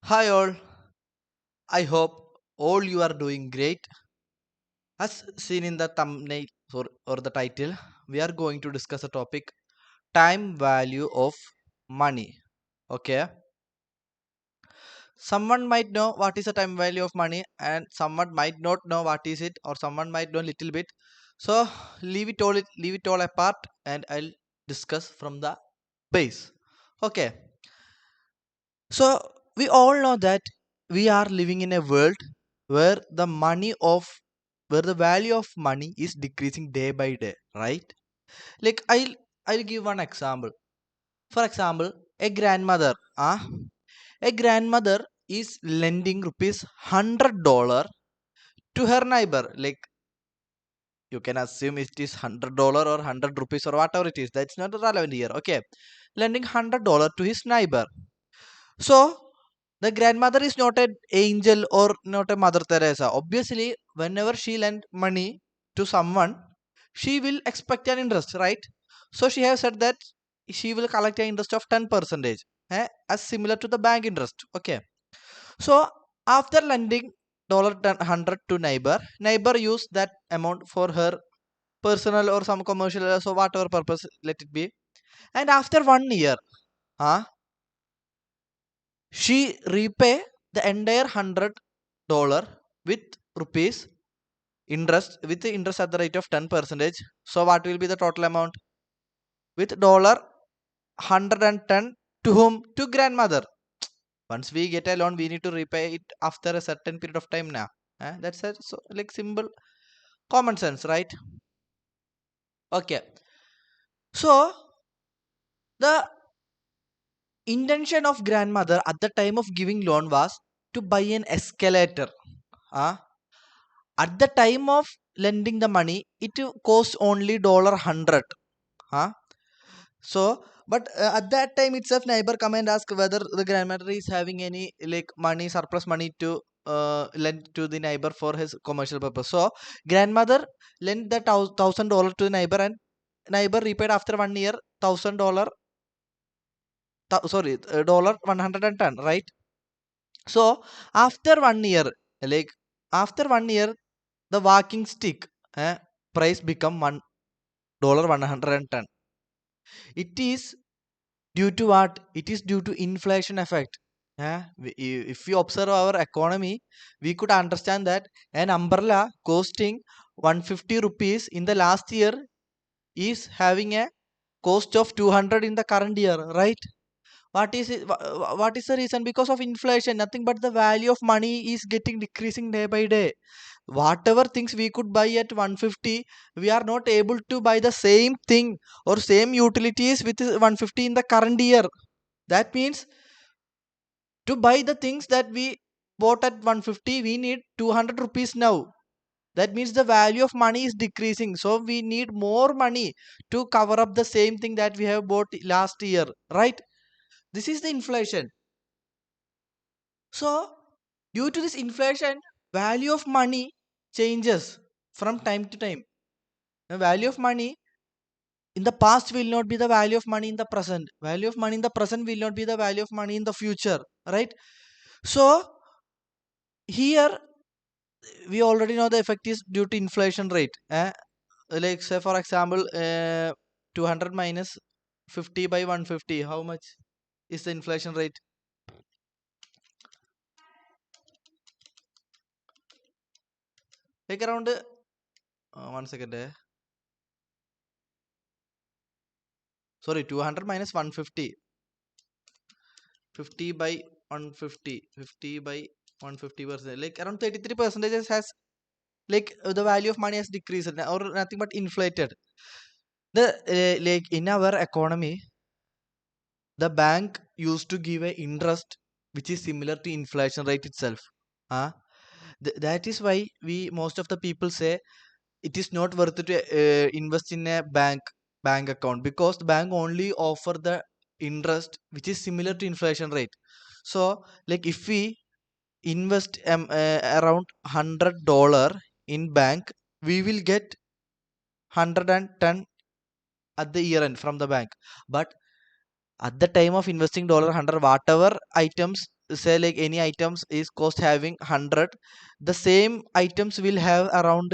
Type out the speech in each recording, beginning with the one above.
Hi all, I hope all you are doing great. As seen in the thumbnail or the title, we are going to discuss a topic time value of money. Okay, someone might know what is the time value of money, and someone might not know what is it, or someone might know little bit. So leave it all apart, and I'll discuss from the base. Okay, so we all know that we are living in a world where the value of money is decreasing day by day, right? Like I'll give one example. For example, a grandmother, a grandmother is lending rupees $100 to her neighbor. Like you can assume it is $100 or 100 rupees or whatever it is. That's not relevant here. Okay, lending $100 to his neighbor. So the grandmother is not an angel or not a Mother Teresa. Obviously, whenever she lend money to someone, she will expect an interest, right? So she has said that she will collect an interest of 10 percentage, as similar to the bank interest. Okay. So after lending $100 to neighbor use that amount for her personal or some commercial, so whatever purpose let it be. And after 1 year, huh, she repay the entire $100 with rupees interest with the interest at the rate of 10 percentage. So what will be the total amount with $110 to whom? To grandmother. Once we get a loan, we need to repay it after a certain period of time now. That's a, so like simple common sense, right? Okay. So the intention of grandmother at the time of giving loan was to buy an escalator. Uh, at the time of lending the money, it costs only $100. Huh? So, but at that time itself, neighbor come and ask whether the grandmother is having any like money, surplus money to lend to the neighbor for his commercial purpose. So, grandmother lent the $1,000 to the neighbor, and neighbor repaid after 1 year $1,000. Sorry, dollar 110, right? So, after 1 year, like after 1 year, the walking stick price become $1 110. It is due to what? It is due to inflation effect. If we observe our economy, we could understand that an umbrella costing 150 rupees in the last year is having a cost of 200 in the current year, right? What is it? What is the reason? Because of inflation. Nothing but the value of money is getting decreasing day by day. Whatever things we could buy at 150, we are not able to buy the same thing or same utilities with 150 in the current year. That means to buy the things that we bought at 150, we need 200 rupees now. That means the value of money is decreasing, so we need more money to cover up the same thing that we have bought last year, right? This is the inflation. So due to this inflation, value of money changes from time to time. The value of money in the past will not be the value of money in the present. Value of money in the present will not be the value of money in the future, right? So here we already know the effect is due to inflation rate. Like say for example, 200 minus 50 by 150, how much is the inflation rate? Like around 1 second. Sorry, 200 minus 150. 50 by 150, 50 by 150%, like around 33 percentages has, like the value of money has decreased or nothing but inflated. The like in our economy, the bank used to give a interest which is similar to inflation rate itself. uh, that is why we most of the people say it is not worth to invest in a bank account, because the bank only offer the interest which is similar to inflation rate. So like if we invest around $100 in bank, we will get 110 at the year end from the bank. But at the time of investing $100, whatever items say like any items is cost having 100, the same items will have around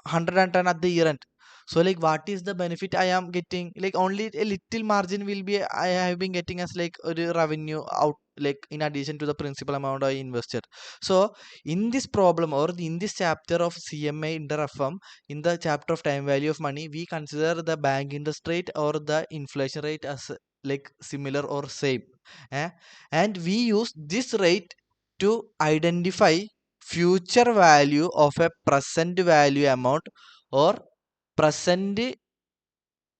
110 at the year end. So like what is the benefit I am getting? Like only a little margin will be I have been getting as like a revenue out, like in addition to the principal amount I invested. So in this problem or in this chapter of CMA inter FM, in the chapter of time value of money, we consider the bank interest rate or the inflation rate as like similar or same. eh? And we use this rate to identify future value of a present value amount or present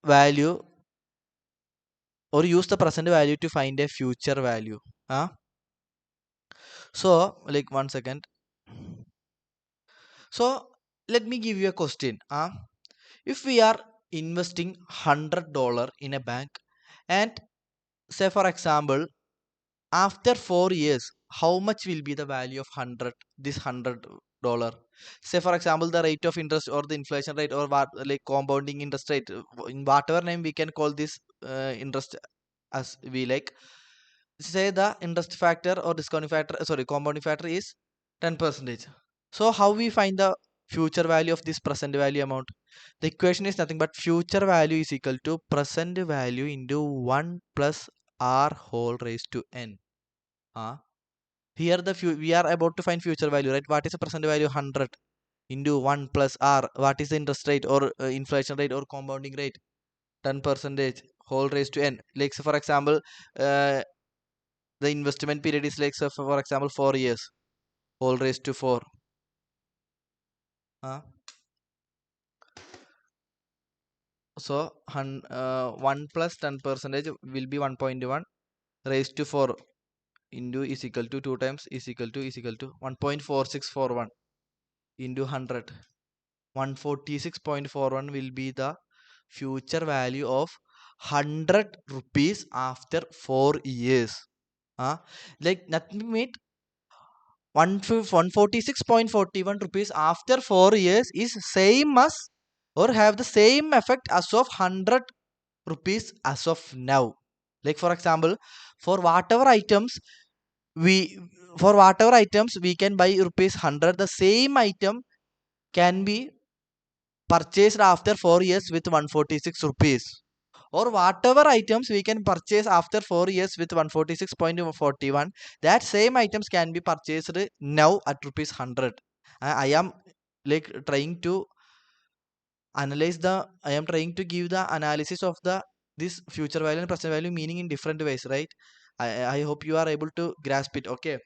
value, or use the present value to find a future value. So like 1 second. So let me give you a question. If we are investing $100 in a bank, and say for example after 4 years, how much will be the value of 100, this $100? Say for example the rate of interest or the inflation rate or what, like compounding interest rate, in whatever name we can call this interest as we like. Say the interest factor or discounting factor, sorry, compounding factor is 10 percentage. So how we find the future value of this present value amount? The equation is nothing but future value is equal to present value into 1 plus r whole raised to n. Here we are about to find future value, right? What is the present value? 100 into 1 plus r. What is the interest rate or inflation rate or compounding rate? 10 percentage whole raised to n. Like so for example, uh, the investment period is like so for example 4 years, whole raised to 4. uh, so 1 plus 10 percentage will be 1.1 raised to 4 into is equal to 2 times is equal to 1.4641 into 100. 146.41 will be the future value of 100 rupees after 4 years. Like nothing mean 146.41 rupees after 4 years is same as or have the same effect as of 100 rupees as of now. Like for example, for whatever items we for whatever items we can buy rupees 100, the same item can be purchased after 4 years with 146 rupees, or whatever items we can purchase after 4 years with 146.41, that same items can be purchased now at rupees 100. I am like trying to analyze the I am trying to give the analysis of the this future value and present value meaning in different ways, right? I hope you are able to grasp it. Okay,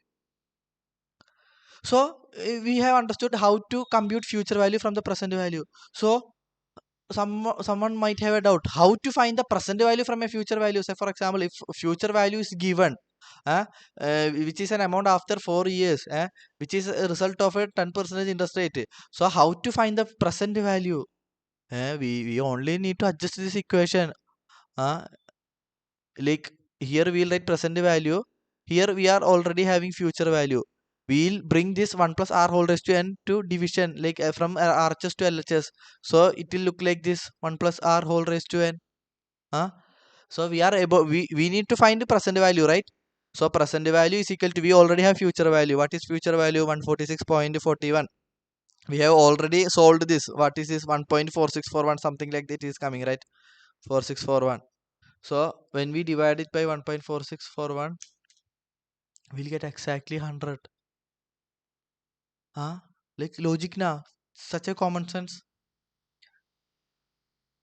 so we have understood how to compute future value from the present value. So someone might have a doubt how to find the present value from a future value. Say for example, if future value is given, uh, which is an amount after 4 years, which is a result of a 10% interest rate, so how to find the present value? We only need to adjust this equation. uh, like here we'll write present value, here we are already having future value. We'll bring this 1 plus r whole raised to n to division, like from RHS to LHS. So it will look like this 1 plus r whole raised to n. huh? So we are able, we need to find the present value, right? So present value is equal to, we already have future value. What is future value? 146.41. We have already solved this. What is this? 1.4641, something like that is coming, right? 4641. So when we divide it by 1.4641, we'll get exactly 100. Huh? Like logic na, such a common sense.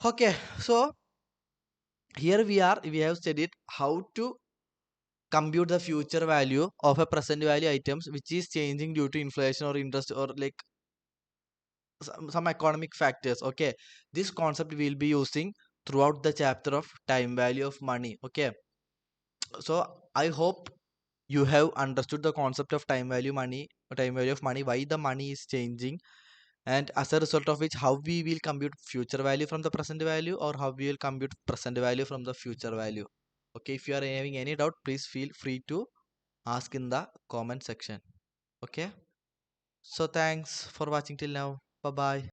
Okay, so here we have studied how to compute the future value of a present value items which is changing due to inflation or interest or like some economic factors. Okay, this concept we'll be using throughout the chapter of time value of money. Okay, so I hope you have understood the concept of time value of money, why the money is changing, and as a result of which how we will compute future value from the present value, or how we will compute present value from the future value. Okay, if you are having any doubt, please feel free to ask in the comment section. Okay, so thanks for watching till now. Bye bye.